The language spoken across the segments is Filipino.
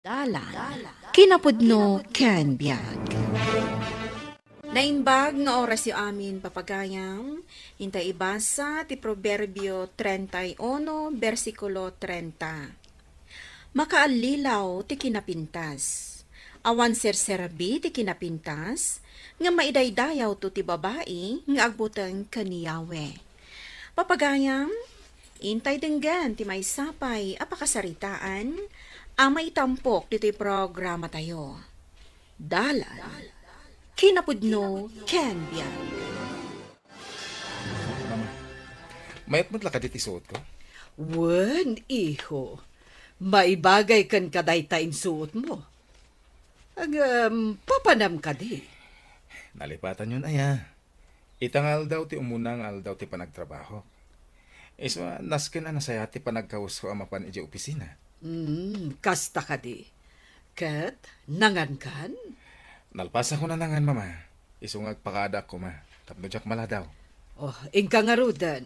Dalan, kinapudno ken biyag. Naimbag nga oras yu amin papagayam, hintay ibasa ti Proverbio 31, versikulo 30. Makaalilaw ti kinapintas, awan serserabi ti kinapintas, nga maidaydayaw to ti babae, nga agbutang kaniyawe. Papagayam, intay denggan ti may sapay apakasaritaan, ang may tampok dito'y programa tayo. Dalan, kinapudno, ken biyag. Mama, mayat mo't lakad iti suot ko. Wen, iho. Maibagay kan kadaytain suot mo. Papanam ka di. Nalipatan yun aya. Itangal daw ti umunang daw ti panagtrabaho. Iswa, nasken na nasaya ti panagkaus ko amapan iti opisina. Kasta ka di. Kat, nangan kan? Nalpasa ko na nangan, mama. Isungag pakada ko, ma. Tapno jak mala daw. Oh, ingka nga rudan.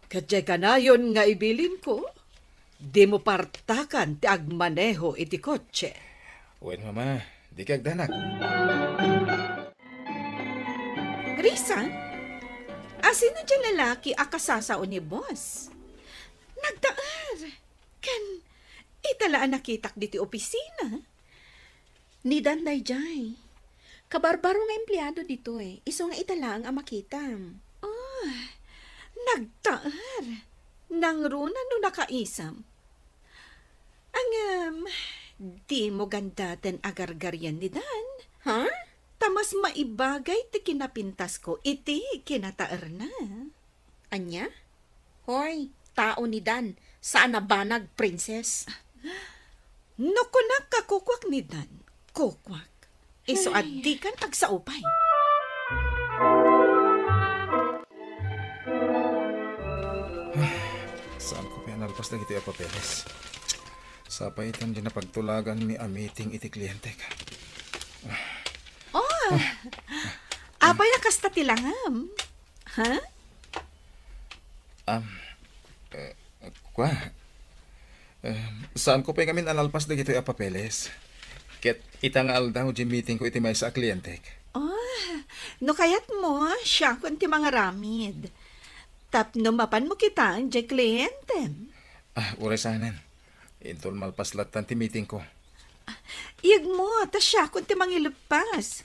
Katjay ka na yun nga ibilin ko. Di mo partakan ti agmaneho iti kotse. Uwen, mama. Di kag danak. Risa, asin na dyan lalaki akasasao ni boss? Nagdaar. Kan, italaan nakitak diti opisina. Ni Danday Jay. Kabarbaro nga empleyado dito Iso nga italaang ang makitam. Nagtaar. Nang runa no nakaisam. Di mo ganda ten agargaryan ni Dan. Ha? Tamas maibagay ti kinapintas ko, iti kinataar na. Anya? Hoy, tao ni Dan, saan nabanag, princess? No kunak kakukwak ni Dan, kukwak. Iso addi kan agsaupay. Saan ko pinalpas na iti papeles? Sa paitan din na pagtulagan ni amiting iti kliyente ka. Abay na kasta tilangam. Ha? Kwa? Saan ko pa kami nalalpas na iti papeles? Ket itangal daw di meeting ko iti may sa kliyente. No kayat mo, siya kun ti mga ramid. Tapno mapan mo kita ang di kliyente. Urasanan. Intol malpaslatan ti meeting ko. Iyag mo, tas siya kun ti mangilupas.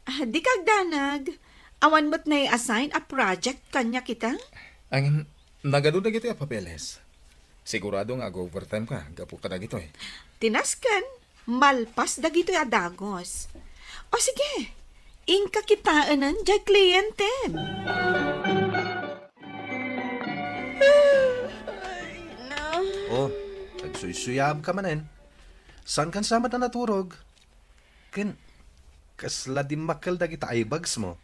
Di kag danag. Awan mo't na i-assign a project kanya kita? Ang nagado na iti papeles. Sigurado nga overtime ka. Gapo ka na gito Tinaskan, malpas dagito adagos. O sige, ingka kitaanan di kliyente. Oh, nagsuysuyab ka manen. San kan samat na naturog? Kasla di makal da kita ibags mo.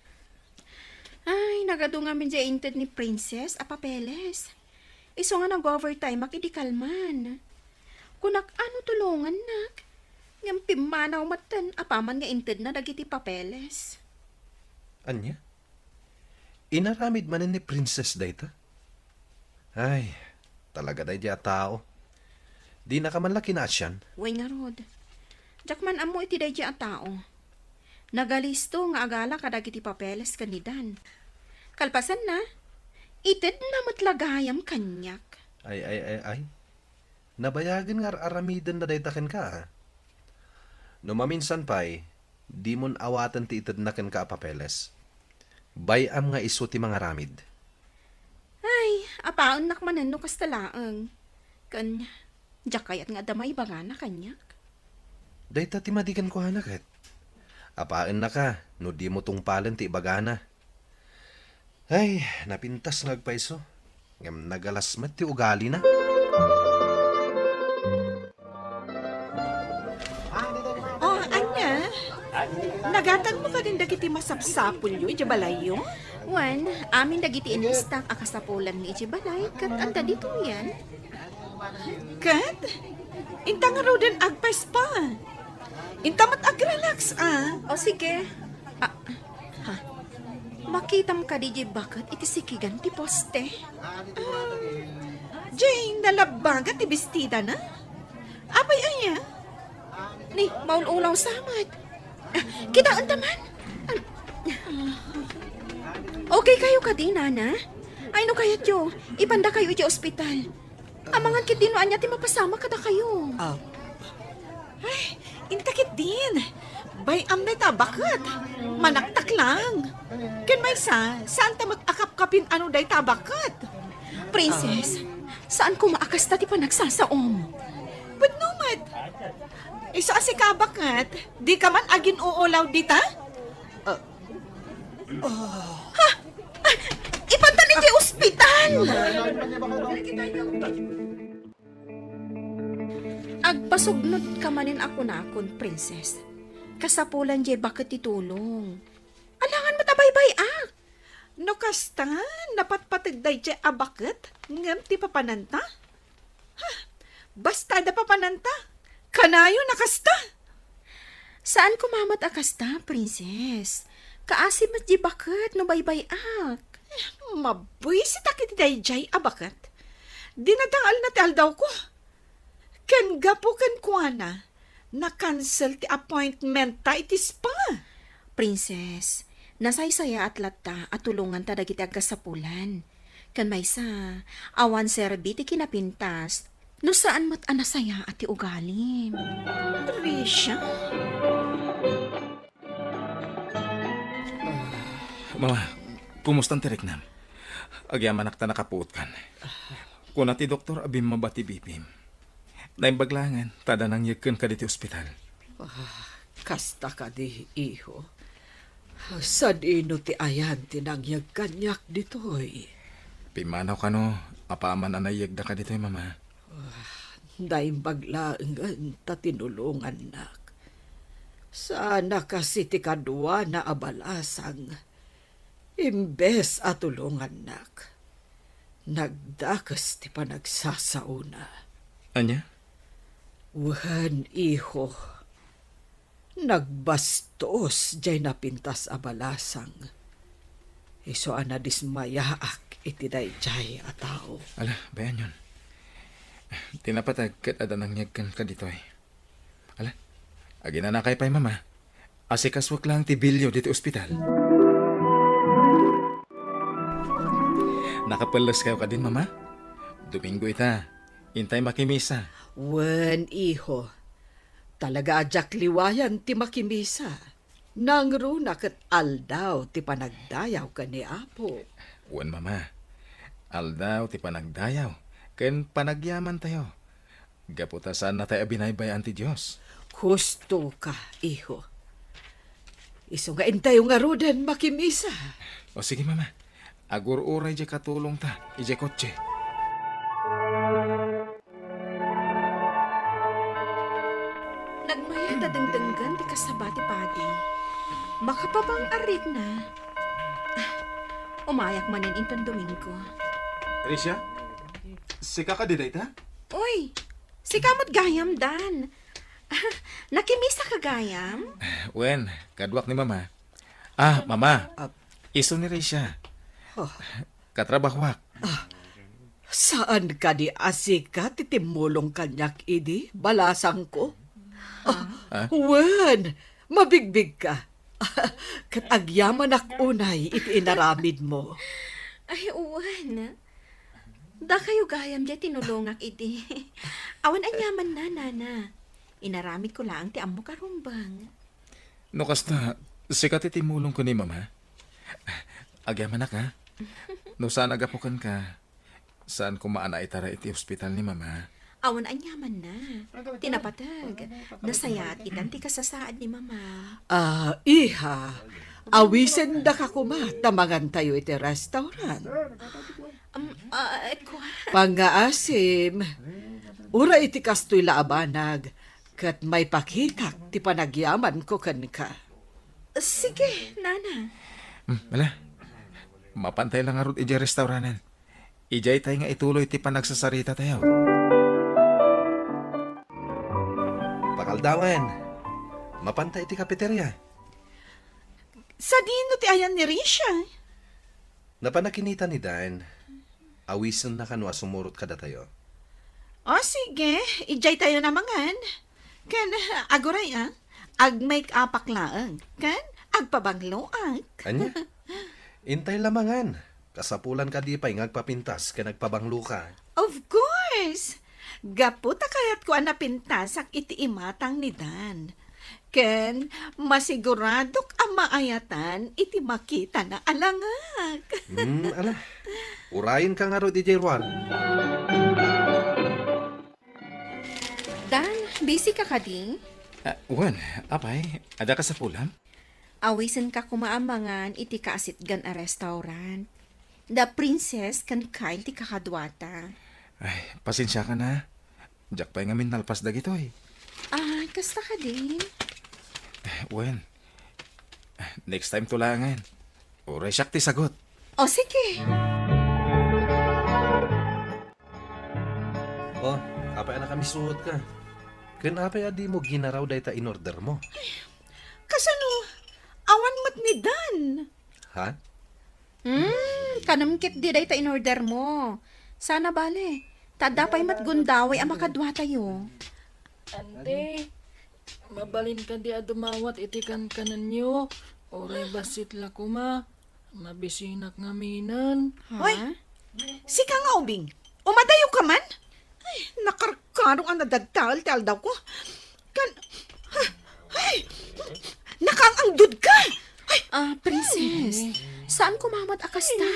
Ay, nagado nga min dya inted ni Princess a papeles. Iso nga nag-overtime makidikalman. Kunak ano tulungan nak? Ngam pimanaw matan apaman nga inted na dagiti papeles. Anya? Inaramid manen ni Princess dayta? Ay, talaga day diya tao. Di na ka man laki na asyan. Way nga rod. Jakman amo iti day dya a tao. Nagalisto nga agala kadagiti papeles kanidan. Kalpasan na, ited na matlagayam kanyak. Ay. Nabayagan nga aramidan na daytaken ka, ha? No maminsan pa'y, di mon awatan ti itad na ken ka papeles. Bayam nga iso ti mga ramid. Ay, apaon nakmanan no kastalaang. Kan, jakayat nga damay ba nga na kanyak. Dayta ti madikan ko hanaket. Apaan na ka, no di mo tungpalan ti ibagana. Ay, napintas ngagpaiso. Ngam nagalasmat ti ugali na. Oh, anya? Nagatan mo ka din dagiti masapsapul yu, ijabalayo? Wan, amin dagiti inistak akasapulan ni ijibalay, kat anta dito yan. Kat? Intang nga raw din agpas pa. Intamat agrelax, O sige. Makitam ka di bakit iti sikigan ti poste. Jane, nalabagat ti bestida na? Abay aya, Ni, maul-ulaw samat. Kita ang taman. Okay kayo ka din, Nana? Ay, no kayat yo. Ipanda kayo iti ospital. Amangan kit dinuan niya ti mapasama kada kayo. Ay, intakit din. Bay am na tabakat. Manaktak lang. Ken may saan ta mag-akap-kapin ano day tabakat? Princess, saan ko maakas ta ti panagsasaom? But no, Mad. Isa si kabakat, di ka man agin uulaw dita? Ipanta ni ti ospital! Agpasugnod ka manin ako na akon, princess. Kasapulan jay bakit titulong. Alangan matabaybay ah! No kasta, napatpatagday di abakat, ngam ti papananta? Ha, basta da papananta, kanayo nakasta. Saan kumamat akasta, princess? Kaasim at di bakit no baybay ak. Mabuisit akit dayjay abakat. Dinadangal na ti aldaw ko. Ken gapo ken kuana, na-cancel ti appointment ta iti spa. Princess, nasaysaya at latta at tulungan ta dagiti agkasapulan. Kan maysa, awan serbi ti kinapintas, no saan mat anasaya at ti ugalim. Risha? Mama, kumusta ang tiriknam? Agyaman akta nakapuot kan. Kuna ti doktor abim mabati bipim. Naimbaglangan, tada nang yagkan ka diti ospital. Kasta ka di, iho. Sad ino ti ayan tinangyag kanyak ditoy. Pimanaw ka no, apaaman anayag da ka dito mama. Daing baglaangan ta tinulungan nak. Sana kasi ti kadwa na abalasang. Imbes at tulungan nak. Nagdakas ti panagsasauna. Anya? Wan, iho. Nagbastos jay napintas abalasang. Iso ana dismayaak iti dayjay a tao. Ala, bayan yun. Tinapatag kat adanang yagkan ka dito eh. Ala, agina na kay pay mama. Asikaswak lang ti bilyo dito ospital. Nakapalas kayo ka din mama? Domingo ita. Intay makimisa. Wan, iho. Talaga ajak liwayan ti makimisa. Nangruna kat aldaw ti panagdayaw ka ni Apo. Wan mama. Aldaw ti panagdayaw. Ken panagyaman tayo. Gaputasan na tayo binaybayan ti Diyos. Husto ka, iho. Iso nga intayo nga rodan makimisa. O sige mama. Agur-uray di katulong ta. Ije kotse. Nagmaya ta dengdenggan di kasabati padi. Makapabang arit na. Umayak manin inton Domingo. Risha? Sika ka di ta? Uy, si kamot gayam dan. Nakimisa ka gayam? Wen, kadwak ni mama. Ah, mama. Iso ni Risha. Katrabahwak. Saan ka di asika titimulong kanyak idi? Balasang ko? Wan, mabigbig ka. Kat agyaman ak unay iti inaramid mo. Ay, uwan. Da kayo gayam di tinulongak iti. Awan anyaman na, nana. Inaramid ko lang ti amo karumbang. No kasta, sikat itimulong ko ni mama. Agyaman na ka. No saan agapukan ka. Saan kumaana itara iti hospital ni mama. Awan anyaman na. Tinapatag. Nasayat itan ti kasasaad ni mama. Iha, awisen da ka kuma, tamangan tayo iti restaurant. Kwa. Pangaasim, ura iti kastoy laabanag, kat may pakitak ti panagyaman ko kan ka. Sige, nana. Wala. Mapantay lang arot iti restaurantan. Ijay tayo nga ituloy ti panagsasarita tayo. Pakaldawan. Mapantay iti kafeterya. Sa dino ti ayan ni Risha? Napanakinita ni Dan. Awisen na kanwa sumurot kada tayo. O sige, ijay tayo namangan. Kan, aguray ag-make-upak laang. Kan, agpabangloak. Anya? Intay lamangan. Kasapulan ka di pa'y ngagpapintas ka nagpabanglo ka. Of course! Gaputa kayat ko napintasak iti imatang ni Dan. Ken, masiguradok ang maayatan iti makita na alangag. Ala. Urayin ka nga ro, DJ Juan. Dan, busy ka di? Juan, apay, ada ka sa pulam? Awisan ka kumaamangan iti kaasitgan a restaurant. The Princess kan kain ti kakadwata. Ay, pasensya ka na. Diyak pa'y ngamin nalpas dagito eh. Kasta ka din? Juan, next time tulangan. Oray siyak ti sagot. O sige. Oh, apay na kami suot ka. Ken apay adi mo ginaraw dayta in order mo. Kasano, awan mo't ni Dan. Ha? Kanamkit di day ta in order mo. Sana bale. Tadapay mat gundaway ang makadwa tayo. Ante, mabalin ka di adumawat itikan kanan nyo. Oray basit la kuma. Mabisinak nga minan. Hoy, si ka nga ubing. Umadayo ka man? Ay, nakarkarong ang nadagtal daw ko. Kan, ay, nakangangdud ka. Princess, saan kumamat akasta?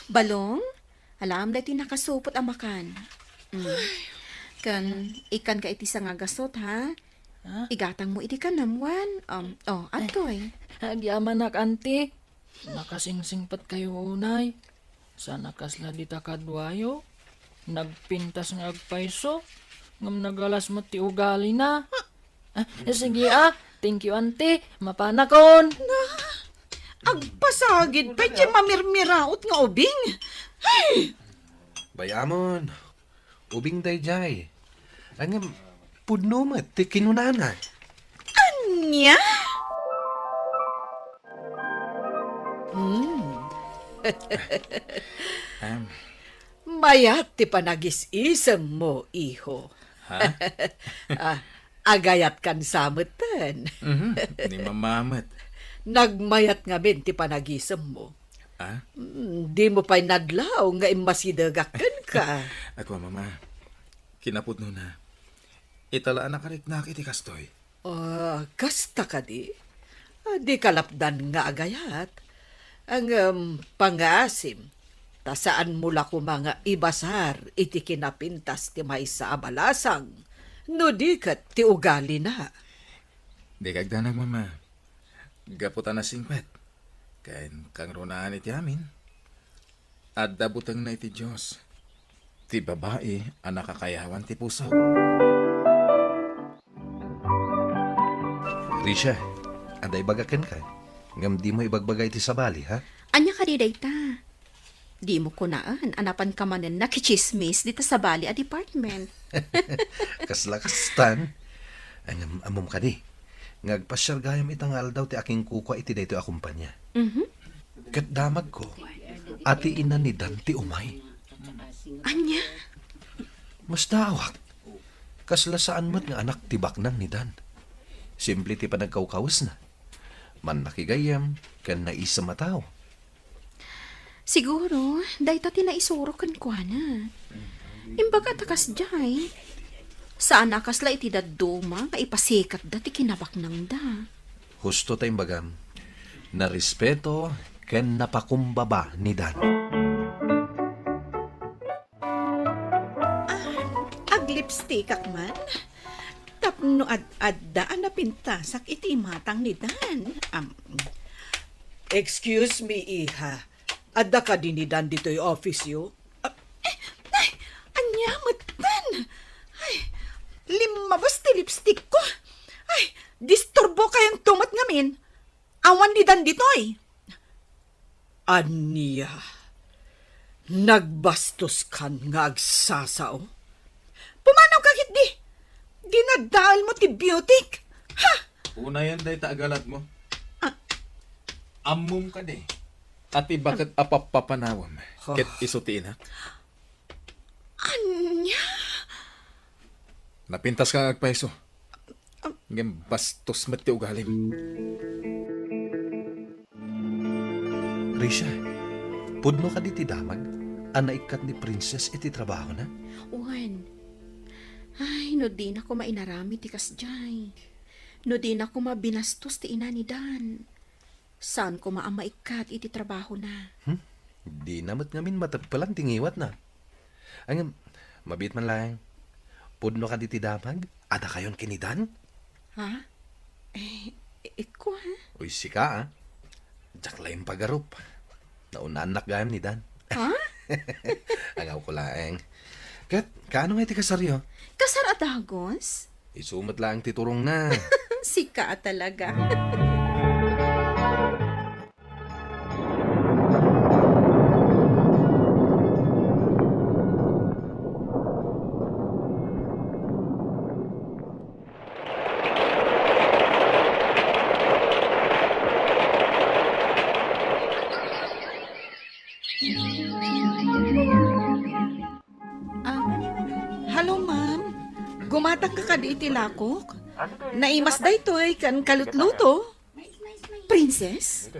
Balong? Alam dati nakasupot ang makan. Kan, ikan ka iti sa nga gasot, ha? Igatang mo iti kanamwan. Atoy. Agyaman nak ante. Nakasingsingpat kayo unay. Sana kasla di takadwayo. Nagpintas nga agpaiso. Ngam nagalas mo ti ugali na. Sige thank you ante. Mapanakon. Agpasagid pa di mamirmiraot nga ubing. Ay, Bayamon. Ubing dayjay. Angam pudno mat ti kinunana. anya? Mayat ti panagis-isem mo, iho. Ha? Agayat kan samutan. Ni mamamat. Nagmayat nga ben ti panagisem mo. Di mo pa'y nadlaw nga imasidagakan ka. Ako, mama. Kinapot no na. Italaan na kariknak iti kastoy. Kasta ka di. Di kalapdan nga agayat. Ang pangasim, tasaan mula ko mga ibasar iti kinapintas ti may sa abalasang. No di kat ti ugali na. Di kagdanag, mama. Gaputan na singpet. Kain kang runaan iti amin. At dabutang na iti Diyos. Ti babae ang nakakayawan ti puso. Risha, aday bagaken ka. Ngam di mo ibagbagay ti sabali, ha? Anya ka di ta? Di mo kunaan, anapan ka manen nakichismis dito sa bali a department. Kaslakastan. Angam amom ka di. Ngagpasyar gayam itangal daw ti aking kukwa iti dayto a kumpanya. Kat damag ko, ati ina ni Dan ti umay. Anya? Mas dawak. Kasla saan mo't nga anak ti baknang ni Dan. Simple ti panagkaukawas na. Man nakigayam, kan naisa mataw. Siguro, dahi ta tinaisuro kan kwa na. Imbaga takas jay. Saan nakasla iti daduma, kaipasikat dati kinabak nang da. Husto tayong bagam, na respeto ken napakumbaba ni Dan. Aglipstick ak man. Tapno ad-addaan na pintasak iti matang ni Dan. Excuse me, iha. Adda ka din ni Dan dito yung office yo? Anya, matan. Ay, limabas ti lipstick ko. Ay, disturbo kayang tumat ngamin. Awan ni Dan ditoy. Anya, nagbastos kan nga agsasao. Pumanaw ka kit di. Dinadaal mo ti biotic. Ha? Una yan day taagalat mo. Amom ka di. Ati bakit apapapanawam? Ket isutiin ha? Anya? Napintas ka agpaiso. Ngem bastos met ti ugalim. Risha, pudno ka di ti damag? Anaikat ni Princess iti trabaho na? Uwan. Ay, no di na ko mainarami ti kasjay. No di na ko mabinastos ti ina ni Dan. Saan ko maamaikat iti trabaho na? Di namat ngamin matagpalan tingiwat na. Ang mabit man lang. Pudno ka di ti damag? Ada kayon kinidan? Ha? Iko ha? Uy, sika ah. Jaklain pagarup. Naunanak gayam ni Dan. Ha? Angaw ko laeng. Kat, kaano nga iti kasaryo? Kasar at dagos? Isumat lang titurong na. Sika talaga. Hello, ma'am. Gumatang ka kadi iti lakok? Naimas daytoy kan kalutluto? Princess?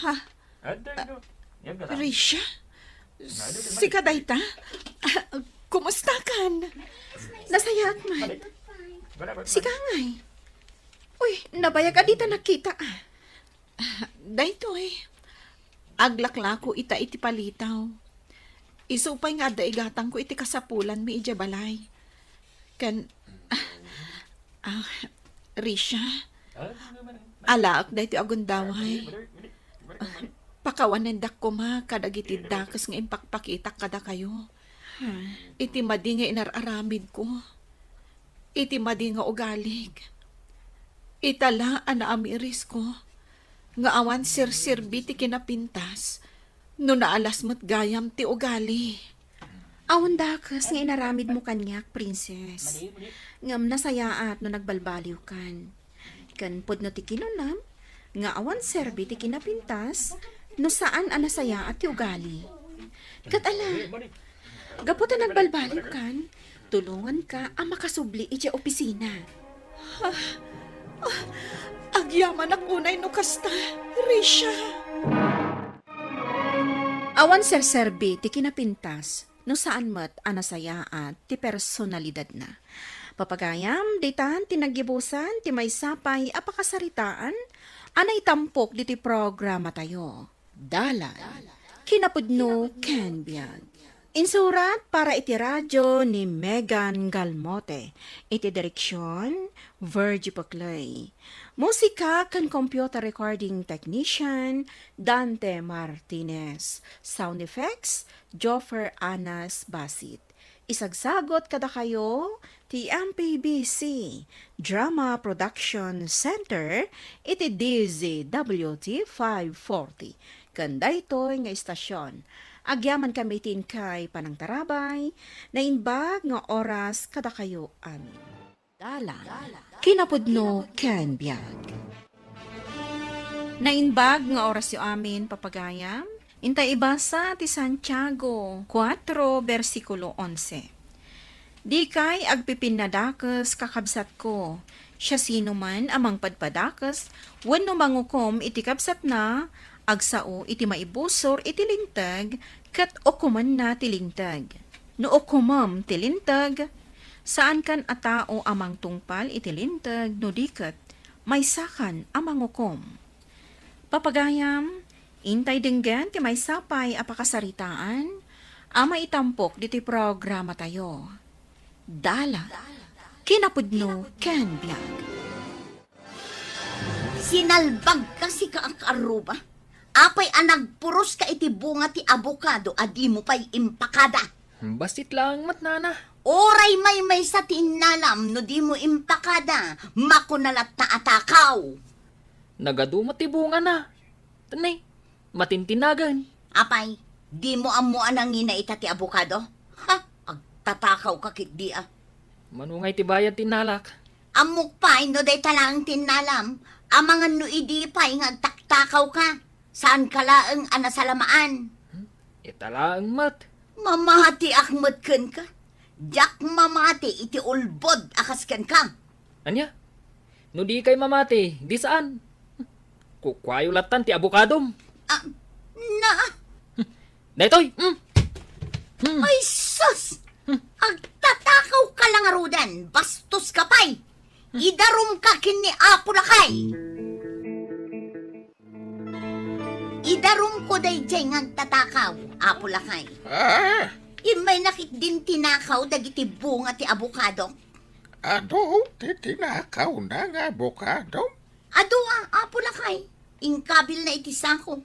Ha? Risha? Sika dayta? Kumusta kan? Nasaya at man. Sika ngay. Uy, nabayag adita nakita. Daytoy. Aglaklako ita iti palitaw. Isupay nga daigatang ko iti kasapulan mi ija balay. Kan... Risha? Alaak da iti agundaway. Pakawanan ko ma kadagiti dakas nga impakpakitak kada kayo. Iti madi nga inararamid ko. Iti madi nga ugalig. Itala ana amiris ko. Nga awan sir-sirbi ti kinapintas. No naalas mo't gayam ti ugali. Awan dakas nga inaramid mo kanyak, princess. Ngam nasayaat no nagbalbaliw kan. Kan pud no ti kinunam, nga awan serbi ti kinapintas, no saan ang nasayaat ti ugali. Kat ala, gaputa nagbalbaliw kan, tulungan ka ang makasubli iti opisina. Agyaman akunay no kasta, Risha. Awan serserbi ti kinapintas, no saan mat anasayaat ti personalidad na. Papagayam, ditan tinaggibusan ti may sapay apakasaritaan, anay tampok di ti programa tayo. Dala, kinapudno Ken Biag. Insurat para iti radyo ni Megan Galmote. Iti direksyon, Virgie Paclay. Musika kan computer recording technician, Dante Martinez. Sound effects, Joffer Anas Basit. Isagsagot kada kayo, ti MPBC, Drama Production Center, iti DZWT 540. Kanda ito'y nga istasyon. Agyaman kami kay Panang Tarabay, na inbag nga oras kada kayo amin. Dala, kinapudno Ken Biag. Na inbag nga oras yo amin papagayam, intay ibasa ti Santiago 4, versikulo 11. Di kay agpipinadakas kakabsat ko, siya sino man amang padpadakas, wenno mangukom iti kabsat na, agsao iti maibusor iti lintag, kat okuman na tilintag. No okumam tilintag, saan kan a tao amang tungpal iti lintag, no dikat, may sakan amang ukom. Papagayam, intay dinggan ti may sapay apakasaritaan, ama itampok diti programa tayo. Dala, kinapudno Ken Biag. Sinalbag kasi ka ang karuba. Apay anagpuros ka iti bunga ti abokado, adi mo pa'y impakada. Bastit lang mat nana. Oray may sa tinalam, no di mo impakada, makunalat na atakaw. Nagadumat ti bunga na. Tanay, matintinagan. Apay, di mo amuan ang ita ti abokado? Ha, agtatakaw ka kikdi ah. Manungay ti bayad tinalak. Amok pa'y no day talang tinalam, amangan no idi pa'y ngagtaktakaw ka. Saan ka laeng anasalamaan? Itala ang mat. Mamahati akmat ken ka. Jak mamati iti ulbod akas ken ka. Anya? No di kay mamati, di saan? Kukwayo latan ti abukadom. Ah, na, Daytoy, ay sus! Agtatakaw ka lang arudan, bastos ka pa'y. Idarum ka kini Apo Lakay. Idarum ko day jay ngagtatakaw, Apo Lakay. Imay nakit din tinakaw dagiti bunga ti abukado. Ado, titinakaw na nga abokado. Ado Apo Lakay. Ingkabil na iti sako.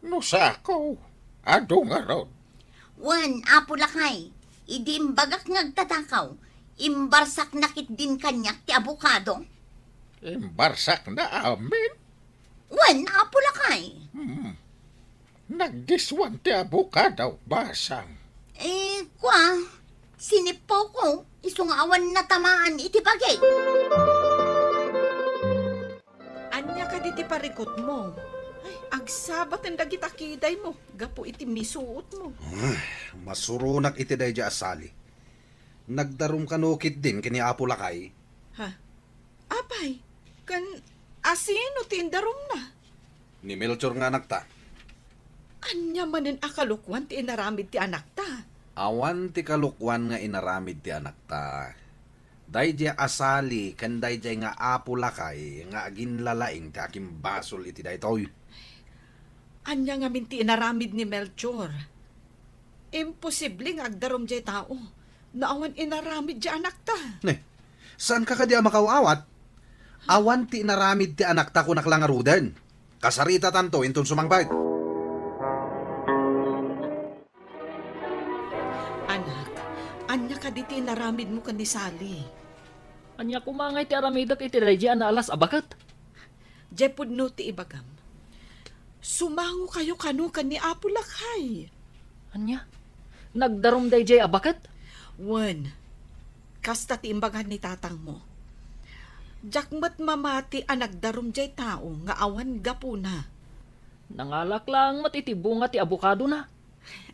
No sako, ado nga ron. Wan, Apo Lakay. Idi imbagak ngagtatakaw. Imbarsak nakit din kanyak ti abukado. Imbarsak na amin. Wan, Apo Lakay. Nagdiswan ti abokado, basang. Sinipaw ko. Isungawan na tamaan iti bagay. Anya ka di ti parikot mo. Ay, agsabat ang dagitakiday mo. Gapo iti misuot mo. Masurunak iti day asali. Nagdarum kanukit din kini Apo Lakay. Ha? Apay, kan asino tindarom na. Ni Melchor nga anak ta. Anya manin akalukwan ti inaramid ti anak ta. Awan ti kalukwan nga inaramid ti anak ta. Dayjay asali kan dayjay nga Apo Lakay nga aginlalaing ti aking basol iti daytoy. Anya nga minti inaramid ni Melchor. Imposible nga agdarom jay tao. Naawan inaramid jay anak ta. Ne, saan ka kadi makawawat? Awan ti inaramid ti anak ta kunak lang aruden. Kasarita tanto inton sumangbay. Anak, anya ka di ti inaramid mo kan ni Sally. anya kumangay ti aramidak iti dayjay na alas abakat. Jay pudno ti ibagam. Sumango kayo kanu kan ni Apo Lakay. Anya? Nagdarom dayjay abakat? Wan, kasta ti imbagan ni tatang mo. Jakmat mamati ang nagdarom jay tao nga awan gapuna. Nangalak lang matitibunga ti abukado na.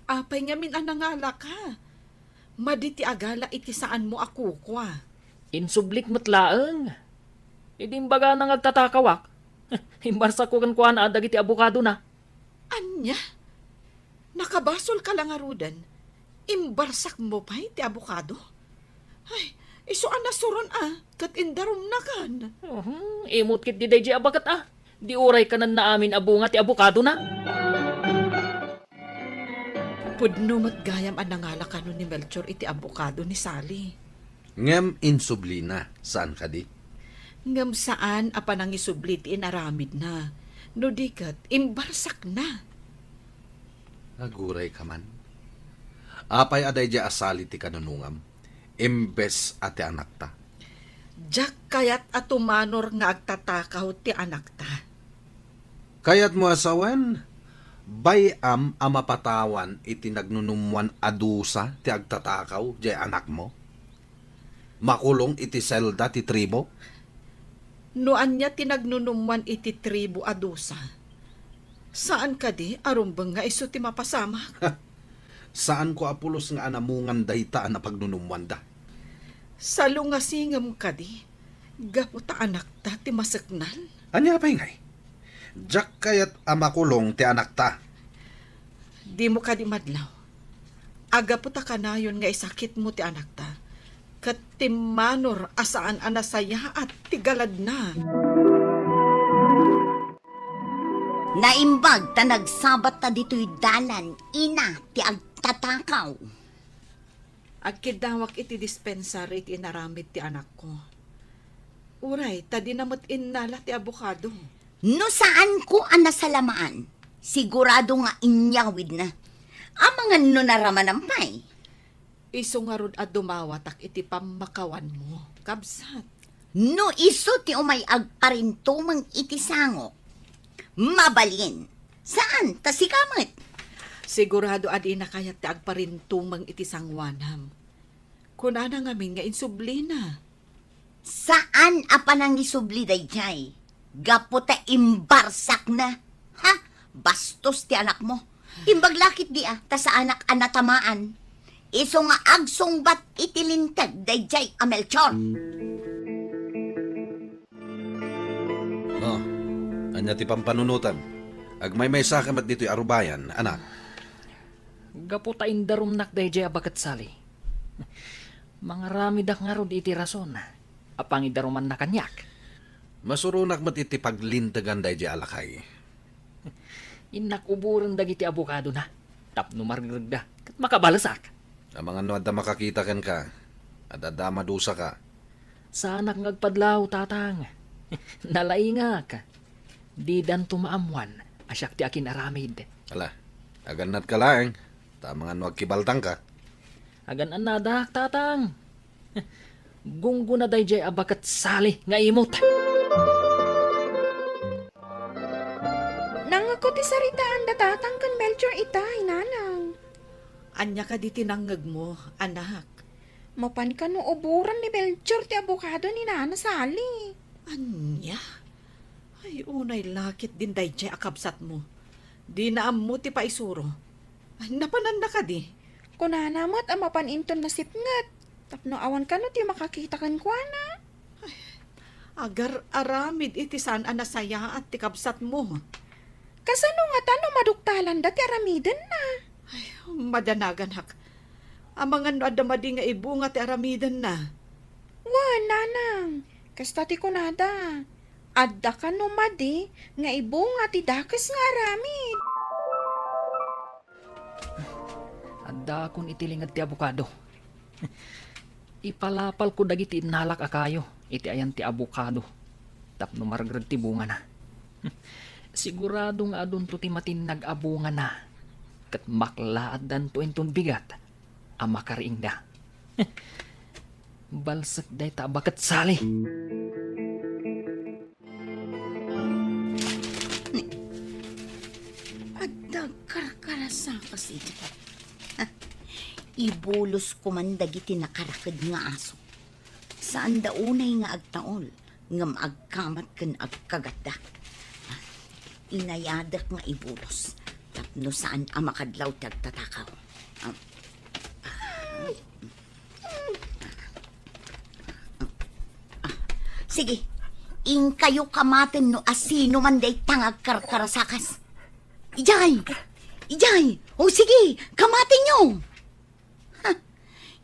Apay nga min ang nangalak ka. Maditi agala iti saan mo ako kwa. Insublik matlaeng. Idimbaga nang agtatakawak. Himbarsa ko kan kuan adag iti abukado na. Anya? Nakabasol ka lang arudan. Imbarsak mo pa iti abukado? Ay, iso anasuron kat indarom na kan. Imot kit di dayjay abakat Di uray ka nan naamin abunga ti abukado na. Pudno matgayam ang nangalak ni Melchor iti abukado ni Sally. Ngem insublina, saan ka di? Ngam saan apan ang isublit inaramid na. No dikat, imbarsak na. Aguray ka man. Apay aday di asali ti kanunungam. Imbes ati anak ta. Jak kayat atumanor nga agtatakaw ti anak ta. Kayat mo asawan, bayam amapatawan iti nagnunumwan adusa ti agtatakaw di anak mo. Makulong iti selda ti tribo. Noan niya tinagnunumwan iti tribo adusa. Saan ka di arumbang nga iso ti mapasama? Saan ko apulos nga anamungan dayta na pagnunumwan da? Sa lungasingam ka di, gaputa anak ta ti masaknan. Anya pa'y ngay? Jak kayat amakulong ti anak ta. Di mo ka di madlaw. Agaputa ka na yun nga isakit mo ti anak ta. Kat ti manor asaan anasaya at tigalad na. Naimbag ta nagsabat ta dito'y dalan, ina ti agtatakaw. Agkidawak iti dispensar iti inaramid ti anak ko. Uray, ta dinamot innala ti abukado. No saan ko ang nasalamaan, sigurado nga inyawid na. Amangan no naraman ang pay. Iso nga rod at dumawatak iti pamakawan mo. Kabsat. No iso ti umay agparintumang iti sangok. Mabalin. Saan? Tasikamot. Sigurado adi na kayat ti agparintumang iti sangwanam. Kunana ngamin nga insublina. Saan apanang isubli dayjay? Gaputa imbarsak na. Bastos ti anak mo. Imbaglakit di ta sa anak anatamaan. Iso nga agsong bat itilintag dayjay a Melchor. Oh, anya ti pampanunutan. Agmay may sakamat dito'y arubayan, anak. Gaputain darum nak dayjay abakat sali. Mga ramidak nga ro di iti rason. Apangi daruman na kanyak. Masurunak mat iti paglintagan day di alakay. Inak uburan dagiti abukado na. Tapno margagda. Kat makabalasak. Ang mga no adda makakita ken ka, at adda madusa ka. Sanak ngagpadlaw tatang. Nalaingak. Di dan tumaamuan. Asyak ti akin aramid. Ala, aganat ka laeng. Ta mga no agkibaltang ka. Agan anadak tatang. Gunggo na dayjay abakat sali nga imot. Nangako ti saritaan da tatang kan Melchor itay, nanang. Anya ka di tinanggag mo, anak. Mapan ka no uburan ni Melchor ti abukado ni Nana Sally. Anya? Ay, unay lakit din dayjay akabsat mo. Di naam mo ti paisuro. Ay, napanan na ka di. Kunana mo't amapan inton na sipngat. Tapno awan ka no ti makakita kan kuana. Agar aramid iti saan anasaya at ti kabsat mo. Kasano nga tano maduktalan da ti aramiden na. Ay, madanagan hak. Amangan no adamadi nga ibunga ti aramidan na. Wan, nanang. Kasta ti kunada. Adda ka no madi nga ibunga ti dakes nga aramid. Adda akong itilingad ti abukado. Ipalapal ko dagiti inalak akayo. Iti ayan ti abukado. Tapno maragad ti bunga na. Sigurado nga adun to ti matinag abunga na. Kat maklaad dan to enton bigat. Amakariing da. Balsak day tabakat sali. Adda karkarasa kasi. Ibulos ko man dagiti nakarakad nga aso. Saan da unay nga agtaol, nga maagkamat kan agkagada. Inayadak nga ibulos, tapno saan amakadlaw tagtatakaw. Sige, ing kayo kamaten no asino man day tangag karkarasakas. Ijay, o sige, kamaten nyo.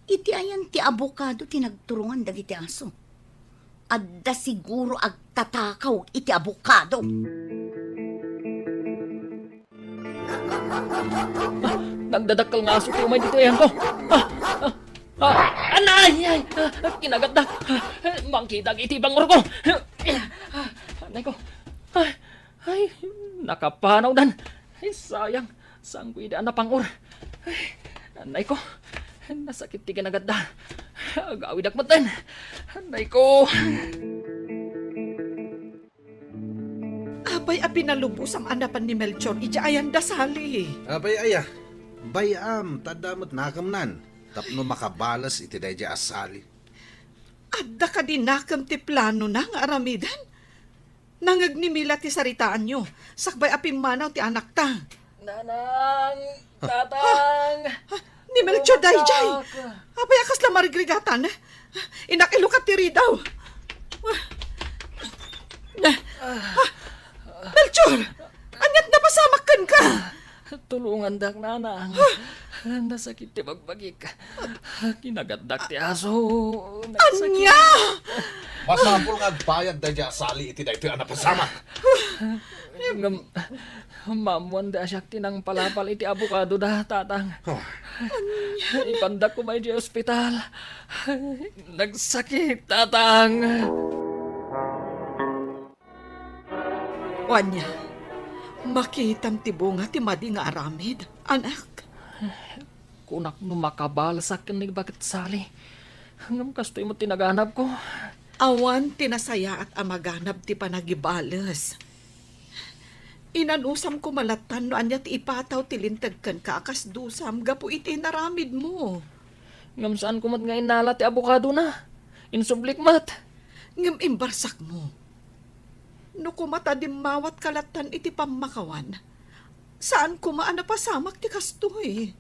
Iti ayan ti abukado tinagturungan dagiti aso. Adda siguro agtatakaw iti abukado. Nagdadakkel nga aso ti umay dito yan ko. Anay! Kinagat na. Mangkidag iti bangor ko. Anay ko. Ay, nakapanaw dan. Ay, sayang. Sangguida na pangor. Anay ko. Nasakit ti kinagat na. Agawid akmatan. Anay ko. Abay a pinalubos ang anapan ni Melchor. Ija ayan dasali. Abay aya, bayam, tadamot nakamnan. Tapno makabalas iti day di asali. Adda ka din nakam ti plano na nga aramidan. Nangagnimila ti saritaan nyo. Sakbay a pimanaw ti anak ta. Nanang! Tatang! Ni Melchor dayjay. Abay akas la marigrigatan. Inakilukat ti ridaw. Melchor! Anyat na pasamakan ka! Tulungan dak nanang. Nasakit ti bagbagik. Kinagatdak ti aso. Anya! Masapul nga agbayad day di asali iti day ito ang napasama. Mamuan da siyak tinang palapal iti abukado da tatang. Ipandak ko may di ospital. Nagsakit tatang. Wanya, makitam ti bunga ti madi nga aramid. Anak, Kunak no makabalsak ni bakit sali. Hanggang kastoy mo tinaganap ko. awan tinasaya at amaganab ti panagibalas. Inanusam ko malatan no anya ti ipataw ti lintagkan ka akas dusam gapu iti naramid mo. Ngam saan kumat nga inala ti abukado na. Insublik mat. Ngem imbarsak mo. No kumata di mawat kalatan iti pamakawan. Saan kumaan na pasamak ti kastoy?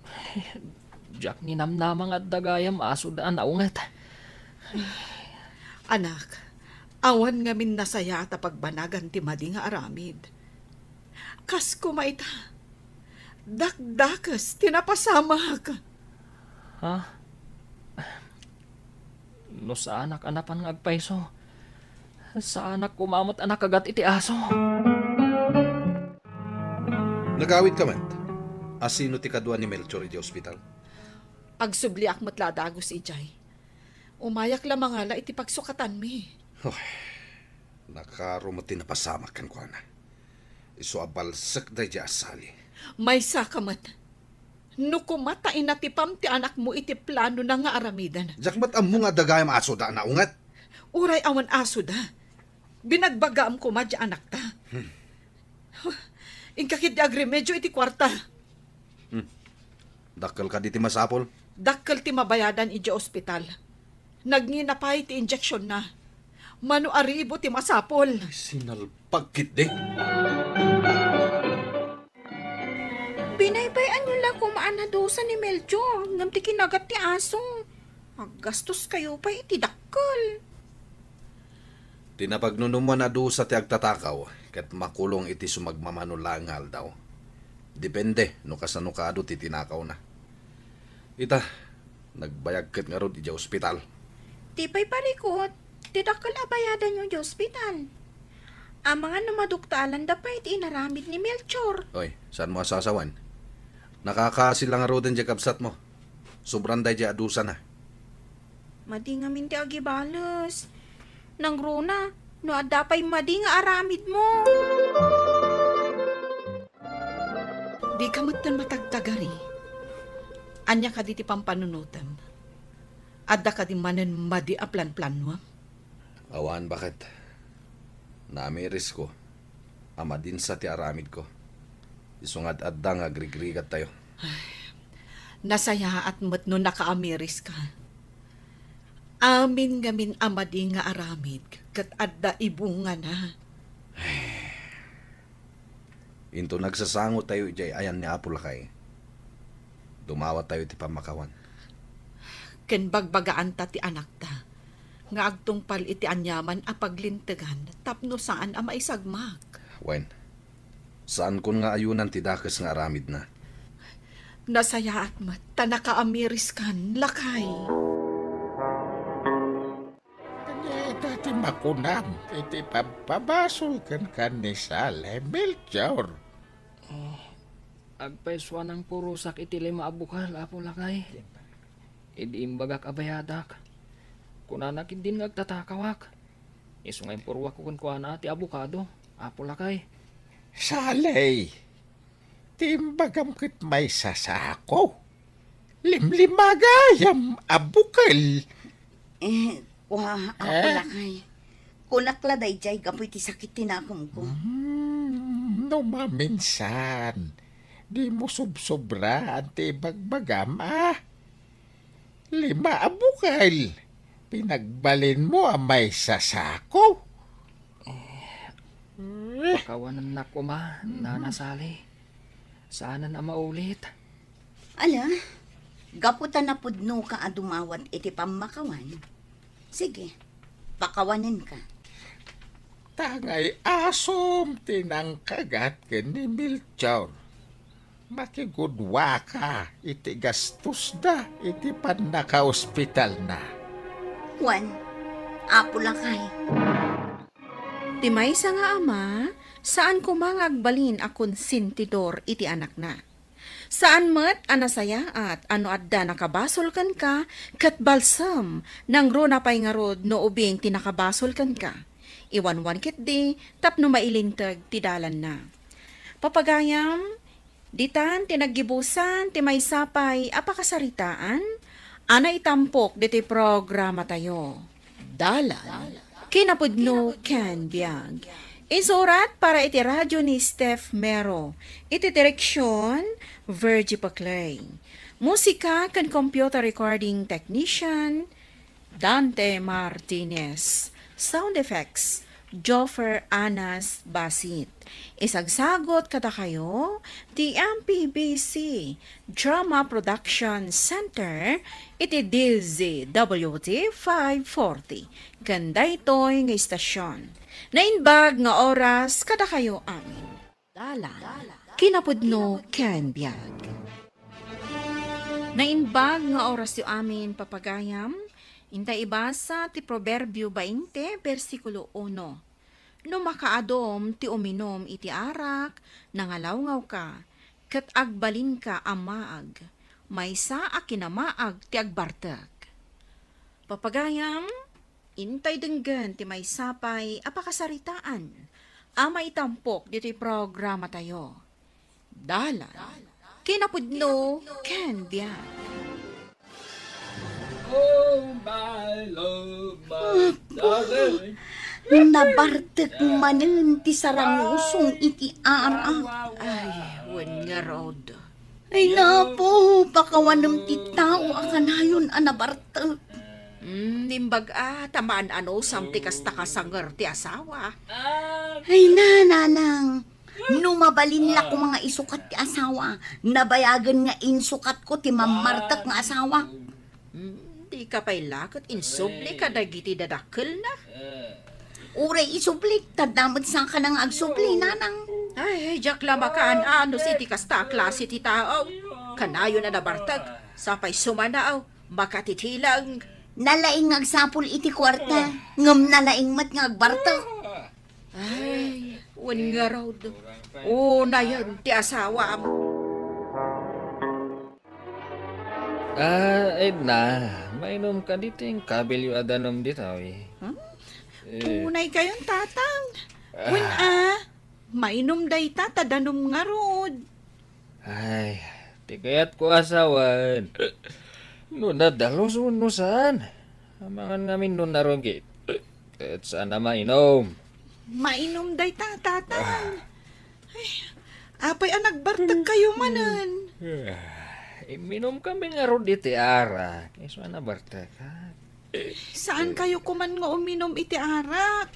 Jack ni namnamang at dagayam aso daan naungat. Anak, awan ngamin nasaya at pagbanagan ti madi nga aramid. Kas kumaita, dakdakas tinapasama ka. Ha? No sa anak anapan nga agpaiso. Sa anak kumamot anak kagat iti aso. Nagawid ka man. Asino ti kadwa ni Melchor iti ospital? Agsubliak matladagos ijay. Umayak lamang ala iti pagsukatan mi. Nakarumati na pasamak kan ko na. Iso abalsak da di asali. May sakamat. No kumatain na tipam ti anak mo iti plano na nga aramidan. Jak mat ammo nga dagayam aso da naungat. Uray awan aso da. Binagbagaam ko madya anak ta. Ingkakit di agremedyo iti kwarta. Dakkel ka di ti masapol. Dakkel ti mabayadan iti ospital. Nagninapay ti injection na. Mano aribo ti masapol. Sinalpagkit de. Binaybayan nyo lang kumaan na dosa ni Melchor. Ngam ti kinagat ti aso. Maggastos kayo pa iti dakkel. Tinapagnunuman na do sa ti agtatakaw, kat makulong iti sumagmamanulangal daw. Depende, no kasano ka ado ti tinakaw na. Ita, nagbayag kat nga ro di ospital. Tipay parikot. Ti dakkel abayadan nyo di ospital. Ang mga namaduktalan da pa iti inaramid ni Melchor. Oy, saan mo asasawan? Nakakasilang nga ro din di kapsat mo. Sobrang day di adusa na. Madi nga minti agibalos. Nang runa, no adapay madi nga aramid mo. Di ka matan matagtagari. Anya ka di ti pampanunutam. Adda ka di manen madi a plan-plan mo. Awan, bakit? Naamiris ko. Ama din sa ti aramid ko. Isungad adda nga grigrigat tayo. Nasaya at mat no nakaamiris ka. Amin ngamin amadi nga aramid kat adda ibunga na. Into nagsasango tayo ijay ayan ni Apulakay. Dumawat tayo ti pamakawan. Ken bagbagaan ta ti anak ta. Nga agtungpal iti anyaman a paglintegan tapno saan a maisagmak. Wen, saan kun nga ayunan ti dakes nga aramid na? Nasaya at mat ta nakaamiris kan lakay. Dati makunam, iti pabasol kan ni Sale, Melchor. Agpaiswa ng purusak iti lima abukal, apo lakay. Idi imbagak abayadak. Kunanak din agtatakawak. Isungay purwak ko kuana ati abukado, apo lakay. Sale, timbagam kit may sasako. Limlimagayam abukal. Wah, ako lakay. Kunakla dayjay gapoy ti sakit tinakom ko. No maminsan, di mo subsobra ante bagbagam Lima abukal. Pinagbalin mo ang may sasako. Pakawanan na ko ma, nanasali. Sana na maulit. Ala, gaputan na pudno ka adumawat iti pamakawan. Sige, pakawanin ka. Tangay asom tinangkagat ken ni Melchor. Makigudwa ka, iti gastos da, iti panaka-ospital na. Juan, apo lakay. Ti maysa nga ama, saan kumangagbalin akon sintidor iti anak na. Saan met anasaya at ano adda nakabasol kan ka, kat balsam, nang ro na pay nga rod no ubing tinakabasol kan ka. Iwanwan kit di, tapno mailintag ti dalan na. Papagayam, ditan tinaggibusan ti may sapay apakasaritaan, ana itampok diti programa tayo. Dalan, kinapudno ken biag. Isurat para iti radyo ni Steph Mero. Iti direksyon, Virgie Paclay. Musika kan computer recording technician, Dante Martinez. Sound effects, Joffer Anas Basit. Isagsagot kada kayo, ti MPBC Drama Production Center, iti DZWT 540. Ganda ito'y nga istasyon. Nainbag nga oras kada kayo amin. Dala, kinapudno ken biag. Nainbag nga oras yu amin papagayam, intay ibasa ti Proverbio 20, versikulo 1. No makaadom ti uminom iti arak, nangalawngaw ka, ket agbalin ka amaag, maysa a kinamaag ti agbartek. Papagayam, intay denggan ti maysapay apakasaritaan, ama itampok dito'y programa tayo. Dala, kinapudno, ken biag. Oh, my love, my darling. Nabartek manen ti sarangusong iti arak. Ay, wen nga rod. Ay napo, pakawanam ti tao akanayon a nabartek. Nimbag tamaan ano, samti kasta kasangar ti asawa. Ay nanang, numabalin la ko mga isukat ti asawa. Nabayagan nga insukat ko ti mamartek nga asawa. Di ka pa'y lakot, insubli ka dagiti dadakkel na. Uray isublik, tadamad sa ka nang agsubli, nanang. Ay, jak lamakaan, ano si ti kasta klase ti tao. Kanayo na nabartag, sapay sumanaaw, makatitilang. Nalaing agsapul iti kwarta, ngam nalaing mat nga agbartek. Ay, wan nga raw do. O, na yan, ti asawa mo. Edna, mainom ka dito yung kabelyo adanom dito eh. Unay kayon tatang. Wen mainom day tadanum nga rod. Ay, di kaya't ko asawan. No nadalos no saan? Amangan namin no narogit. At saan na mainom? Mainom day tatang. Ay, apay nagbartag kayo manan. Minom kami nga ro diti ara. Kaysa na barta ka. Saan kayo kuman nga uminom iti arak?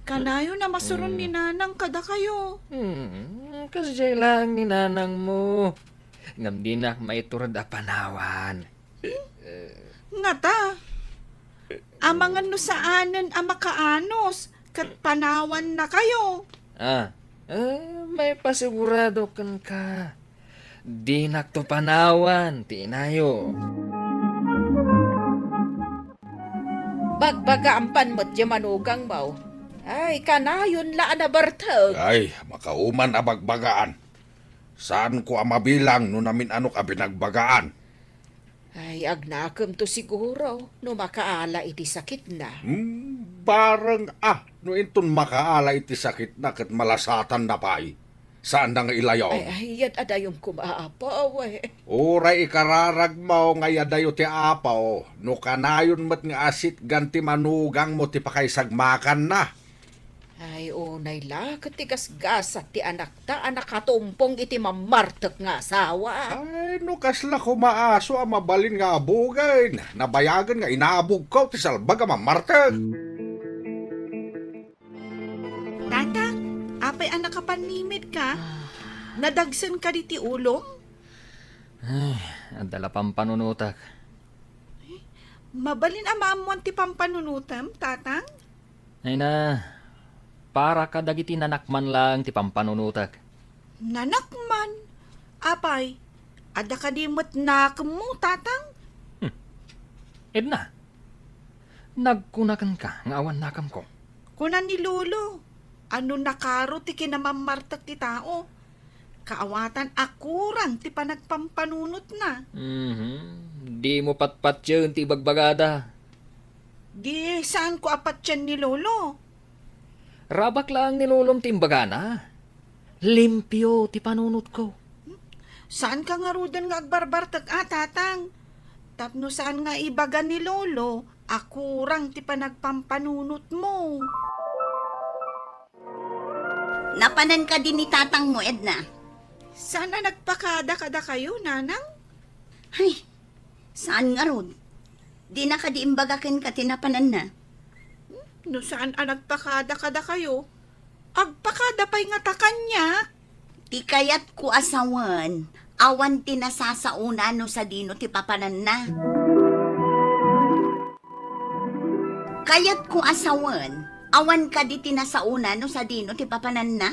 Kanayo na masuron ni nanang kada kayo. Kasi siya lang ni nanang mo. Ngam di na maiturad a panawan. Nga ta. Amangan no saanan ang makaanos. Kat panawan na kayo. May pasigurado kan ka. Di nakto panawan, tinayo. Bagbaga ampan mo't manugang mo. Ay, kanayon la na bartag. Ay, makauman abagbagaan. Saan ko mabilang no namin ano ka binagbagaan? Ay, agnakam to siguro, no makaala iti sakit na. Parang no inton makaala iti sakit na kat malasatan na pa'y. Saan na nga ilayaw? Ay, yat adayong kumaapaw eh. Uray ikararag mo nga yadayo ti apaw. No kanayon mat nga asit ganti manugang mo ti pakaisagmakan na. Ay, unay la, katigas gasat ti anak ta, anak katumpong iti mamartek nga asawa. Ay, no kasla ko maaso ang mabalin nga abugay. Nabayagan nga inaabog ko ti salbag ang mamartag. Tatang, apay nakapanimid ka? Nadagsan ka di ti ulong? Adala pang panunutak. Mabalin amamuan ti pampanunutam, tatang? Ay na, para ka dagiti nanakman lang ti pampanunutak. Nanakman. Apay, ada ka di mo't nakamo, tatang? Edna, nagkunakan ka nga awan nakam ko. Kunan ni Lolo, ano nakaro ti kinamamartak ti tao? Kaawatan akurang ti panagpampanunot na. Di mo patpat yun ti bagbagada. Di saan ko apat yan ni Lolo? Rabak lang ni lolom ti imbagana. Limpyo ti panunot ko. Saan ka nga rudan nga agbarbartag tatang? Tapno saan nga ibaga ni Lolo, akurang ti panagpampanunot mo. Napanan ka din ni tatang mo, Edna. Sana nagpakada-kada kayo, nanang? Ay, saan nga ron? Di na ka di imbagakin ka tinapanan na. No saan nagpakada-kada kayo? Agpakada pa'y nga ta kanya. Ti kayat ko asawan, awan ti nasasauna no sa dino ti papanan na. Kayat ko asawan, awan ka di tinasauna no sa dino ti papanan na.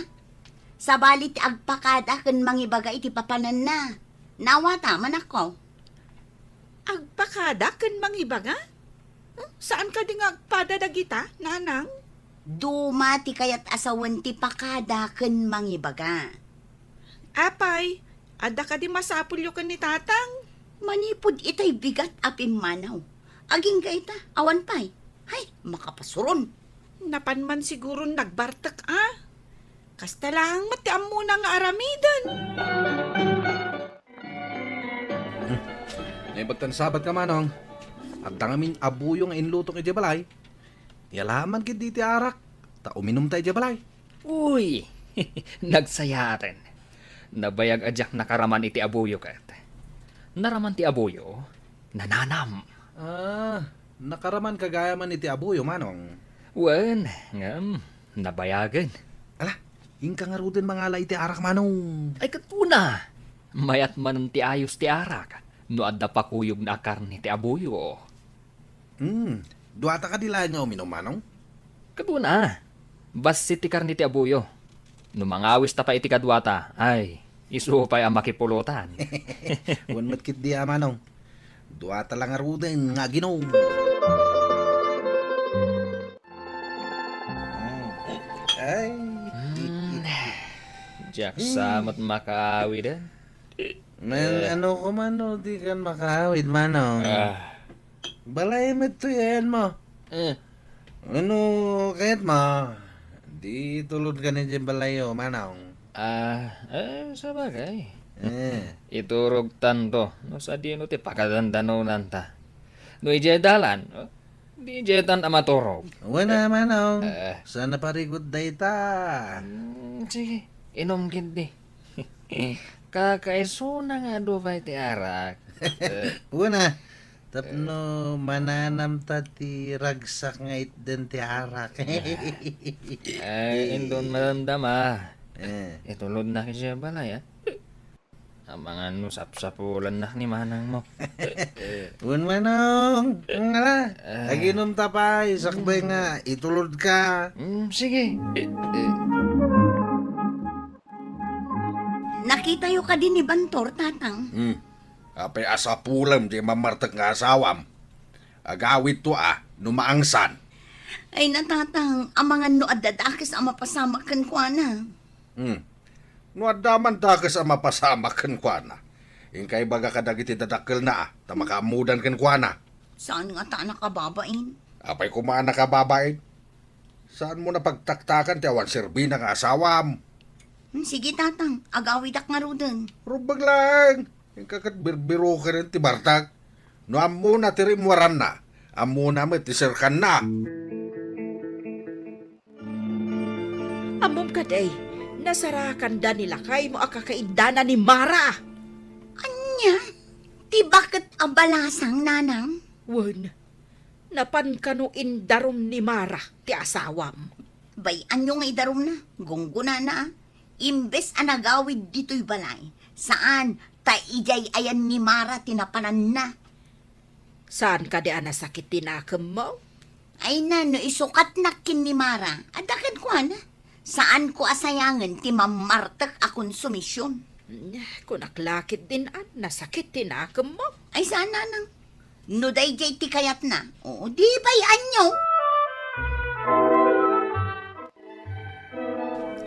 Sabali ti agpakada ken mangibaga iti papanan na. Nawata man ako. Agpakada ken mangibaga? Saan ka di nga agpada dagita, nanang? Duma ti kayat asawan ti pakada ken mangibaga. Apay, ada ka di masapulyo ka ni tatang. Manipod itay bigat apim manaw. Aging ka ita, awan pay. Hay, makapasuron. Napanman siguro nagbartak Kasta lang matiam mo na nga aramidan. Ibagtan sabat ka manong. At dangamin abuyo nga inlutong iti balay. Yalaman kit di ti arak. Ta uminom tayo iti balay. Uy, nagsayaren. Nabayag adyak nakaraman iti abuyo kat. Naraman ti abuyo, nananam. Nakaraman kagaya man iti abuyo manong. Wen, ngam, nabayagan. Ala, ingka nga rudin mga ala iti arak manong. Ay katuna, mayat man ti ayos ti arak. No adda pa kuyog na karni ti abuyo. Duwata ka dilaan nga uminom manong. Katuna, basi ti karni ti abuyo. No mangawis ta pa iti kadwata, ay, isu pa'y ang makipulutan. Wan matkit di manong. Duwata lang nga rudin nga ginom. Ay. Diyak samot makaawi din. Man, ano ko man, no, di kan makawid, manong. Balay mo ito yan mo. Ano, kahit mo, di tulod ka na dyan balayo, manong. Sa bagay. Iturog tanto, no sa di no ti pakadandano nanta. No ijedalan, di ijedan amaturog. Wala, manong. Sana parigod day ta. Sige, inom gindi. Kakaiso na nga do ba ti arak? Una, tapno mananam ta ti ragsak nga itden ti arak. Ay, indon maramdama. Itulod na siya balay, Ang mga nusap-sapulan na ni manang mo. Un manong, ngala, aginom ta pa, isakbay nga, itulod ka. Sige. Nakita yo ka din ni Bantor, tatang. Apay asapulam di mamartag nga asawam. Agawit to numaangsan. Ay natatang, ang mga noadadakis ang mapasama kan kwa na. No adaman takas ang mapasama kan kwa na. Ingkay baga kadagiti dadakkel na tamakamudan kan kwa na. Saan nga ta nakababain? Apay kumaan nakababain. Saan mo na pagtaktakan ti awan serbi nga asawam? Sige tatang, agawidak nga rudin. Rubag lang. Ingkakat birbiro ka rin ti Bartag. No amo na ti rimwaran na. Amo na mo ti sirkan na. Amom ka day, nasarakan da nila kay mo akakaindana ni Mara. Anya? Ti bakit abalasang nanang? Wen, napan kanuin darom ni Mara ti asawam. Bay, anyo nga idarom na? Gungguna na Imbes anagawid dito'y balay. Saan? Ta ijay ayan ni Mara tinapanan na. Saan ka di anasakit tinakam mo? Ay na, no isukat na kin ni Mara. Adakan ko na. Saan ko asayangan ti mamartak akong sumisyon? Kung naklakit din nasakit tinakam mo. Ay saan nanang? No day jay ti kayat na. O di ba'y anyo?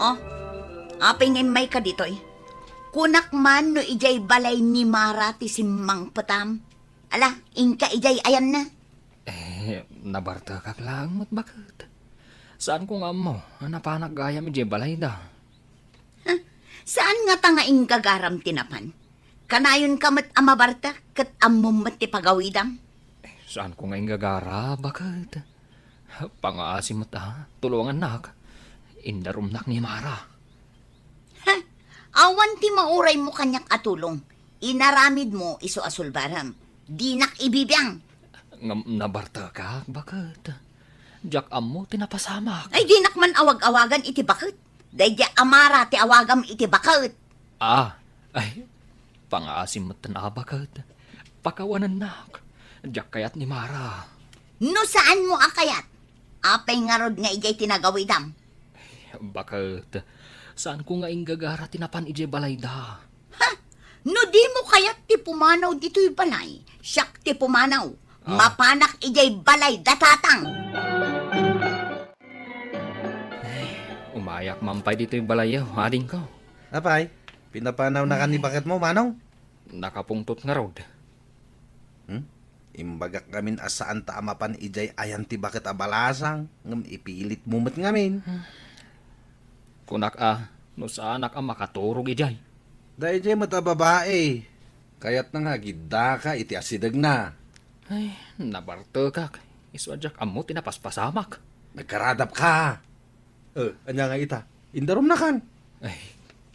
Oh, apingin may ka dito'y. Kunak man no ijay balay ni Mara ti simang patam. Ala, ingka ijay ayan na. Nabarta ka lang mo't bakit? Saan ko nga mo? Napanak gaya mi balay da. Saan nga ta nga ingka garam tinapan? Kanayon ka mat amabarta kat amom mat ti pagawidam? Saan ko nga ingagara? Bakit? Pangaasim mo tulungan nak. Indarum nak ni Mara. Ha? Awan ti mauray mo kanyak atulong. Inaramid mo iso asulbaram. Di nak ibibiyang. Nabarta ka? Bakit? Jak amo tinapasamak. Ay di nakman awag-awagan iti bakit. Dayja amara ti awagam iti bakit. Ay, pangaasim mo tanabakat. Pakawanan nak. Jak kayat ni Mara. No saan mo akayat? Apay nga rod nga ijay tinagawidam. Bakit? Saan ko nga inggagara tinapan ije balayda? Ha? No di mo kayat ti pumanaw dito'y balay. Siyak ti pumanaw. Mapanak ijay balay datatang. Umayak mampay dito'y balayaw, ading ko. Apay, pinapanaw na ka ni bakit mo, Manong? Nakapungtot nga rod. Imbagak ngamin asaan ta amapan ijay ayan ti bakit abalasang ngam ipilit mumet ngamin. Kunak no saanak makaturog ijay. Dahil jay mata babae. Kayat na nga gidda ka iti asidag na. Ay, nabartekak. Iswadyak amo tinapaspasamak. Nagkaradap ka. Anya nga ita, indarom na kan. Ay,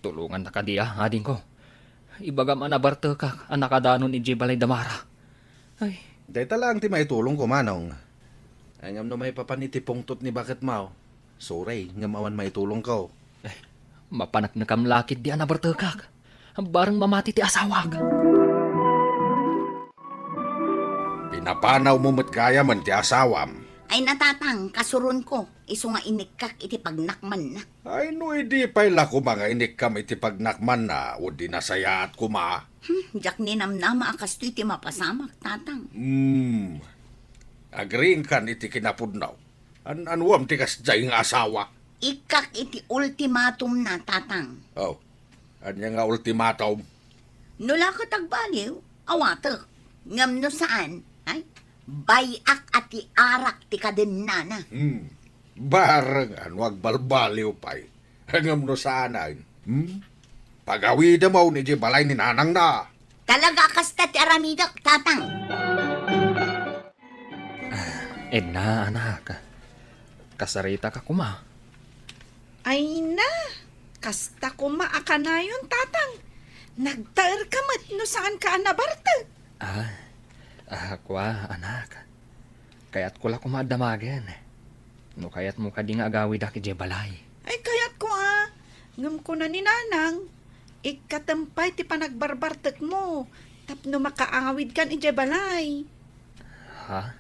tulungan na ka diya, ading ko. Ibagam nabartekak, ang nakadanon ijay balay damara. Ay, Dahil talang ti may tulong ko, Manong. Ay ngam no may papaniti pungtot ni bakit mau. Sorry, ngam awan may tulong ko. mapanak na kamlakit di nabartekak. Barang mamati ti asawag. Pinapanaw mo mat kaya man ti asawam. Ay natatang, kasurun ko. Iso nga inikak iti pagnakman na. Ay no, hindi pala ko mga inik kam iti pagnakman na o di nasayat ko ma. Jak ninamnama akas to iti mapasamak, tatang. Agreeing kan iti kinapudnaw. Anuam ti kasjay nga asawa. Ikak iti ultimatum na, tatang. Oh, anya nga ultimatum. Nula ka tagbaliw, awatek. Ngam no saan, ay, bayak at arak ti kadennana. Barangan, wag balbaliw pa'y. Hangam no saanan. Pagawida mo ni di balay ni nanang na. Talaga kasta ti aramidak, tatang. Edna, anak. Kasarita ka kuma. Ay na, kasta ko maakanayon, tatang. Nagtaer ka mat no saan ka anabarta. Kwa, anak. Kayat ko la kumadamagan. No kayat mo kading agawid aki je balay. Ay kayat ko ngam ko na ni nanang. Ikatampay ti panagbarbartek mo. Tapno makaangawid kan ije balay. Ha?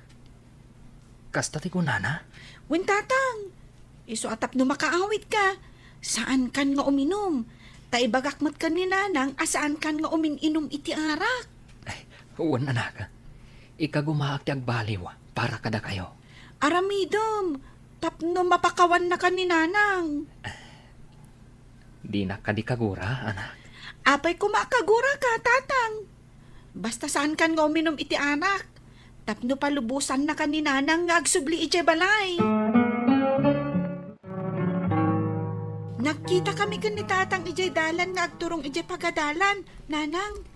Kasta ti kunana? Wen tatang, iso atap no makaawid ka. Saan kan nga uminom? Taibagak mat kan ni nanang, asaan kan nga uminom iti arak. Uwan, anak. Ikagumaak ti agbaliw para kada kayo. Aramidom, tapno mapakawan na kan ni nanang. Di na kadikagura, anak. Apay kumakagura ka, tatang. Basta saan kan nga uminom iti anak. Tapno palubusan na kan ni nanang nga agsubli ije balay. Nakita kami kan ni tatang ije dalan nga agturong ije pagadalan, nanang.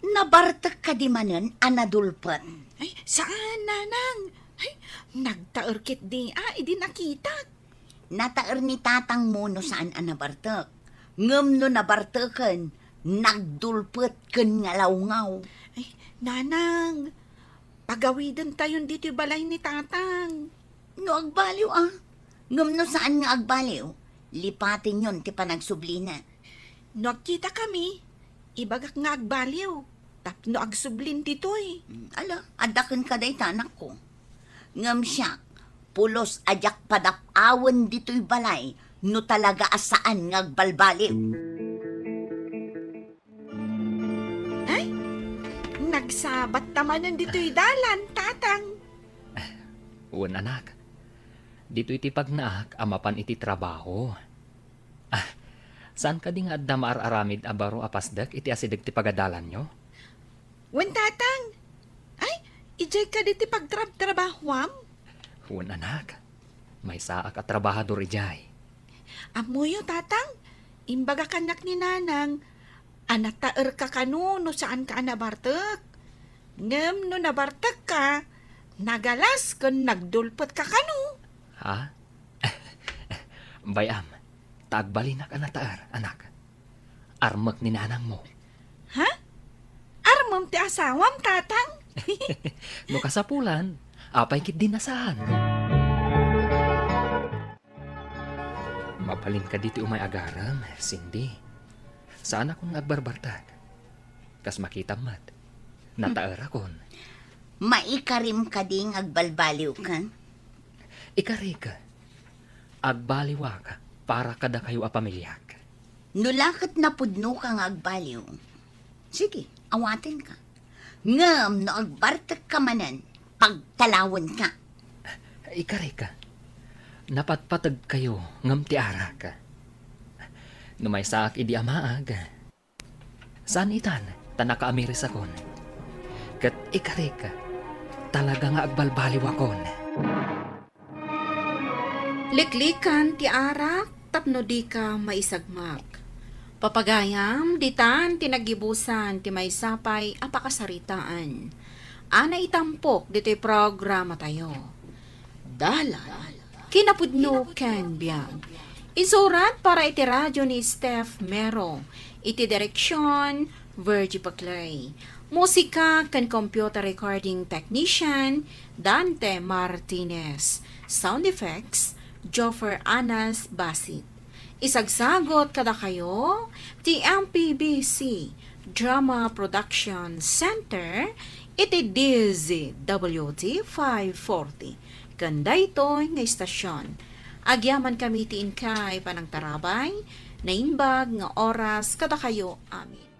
Nabartek ka di manen, anadulpan. Ay, saan, nanang? Ay, nagtaerkit di, idi nakita. Nataer ni tatang mo no saan anabartek. Ngem no nabarteken, nagdulpet ken nga lawngaw. Ay, nanang, pagawidan tayon dito balay ni tatang. No agbaliw Ngem no saan nga agbaliw, lipatin yon ti panagsublina. No agkita kami, ibagak nga agbaliw. Tapno agsublin ditoy. Ala, adaken ka day tanak ko. Ngem siya, pulos ajak padapawan dito'y balay, no talaga asaan nga agbalbaliw. Ay, nagsabat tamanan dito'y dalan, tatang. Uwan, anak. Dito iti pagnaak, amapan iti trabaho. Saan ka di nga adda maararamid abaro apasdak iti asidag ti pagadalan nyo? Wen tatang, ay, ijay ka diti pagtrabahwam? Uwan, anak. May saak at trabahador ijay. Amoyo, tatang, imbaga kanak ni nanang, anataer ka kanu no saan ka anabartek. Ngem no nabartek ka, nagalas kun nagdulpot ka kanu. Ha? Bayam, tagbalinak anataar, anak. Armak ni nanang mo. Ha? Armam ti asawam, tatang? No kasapulan, apay kit dinasahan. Mapalin ka diti umay agaram, Cindy. Saan akong agbarbartag? Kas makita mat. Nataara kon. Maikarim ka ding agbalbaliw ka. Ikari ka. Agbaliwa ka para kada kayo a pamilyak. Nulakot na pudno ka nga agbaliw. Sige, awatin ka. Ngam no agbartag ka manan, pagtalawon ka. Ikari ka. Napatpatag kayo ngam ti ara ka. Numay saak idi amaag. Saan itan, tanaka amiris akon. Kat ikari ka, talaga nga agbalbaliw akon. Liklikan ti arak, tapno di ka maisagmak. Papagayam, ditan tinagibusan ti may sapay apakasaritaan. Ana itampok dito'y programa tayo. Dalan, kinapudno ken biyag. Isurat para iti radyo ni Steph Mero. Iti direksyon, Virgie Paclay. Musika ken computer recording technician, Dante Martinez. Sound effects, Joffer Anas Basit. Isagsagot kada kayo, ti MPBC Drama Production Center, iti DZWT 540. Ganda ito'y nga istasyon. Agyaman kami tiin kay panang tarabay, naimbag nga oras kada kayo amin.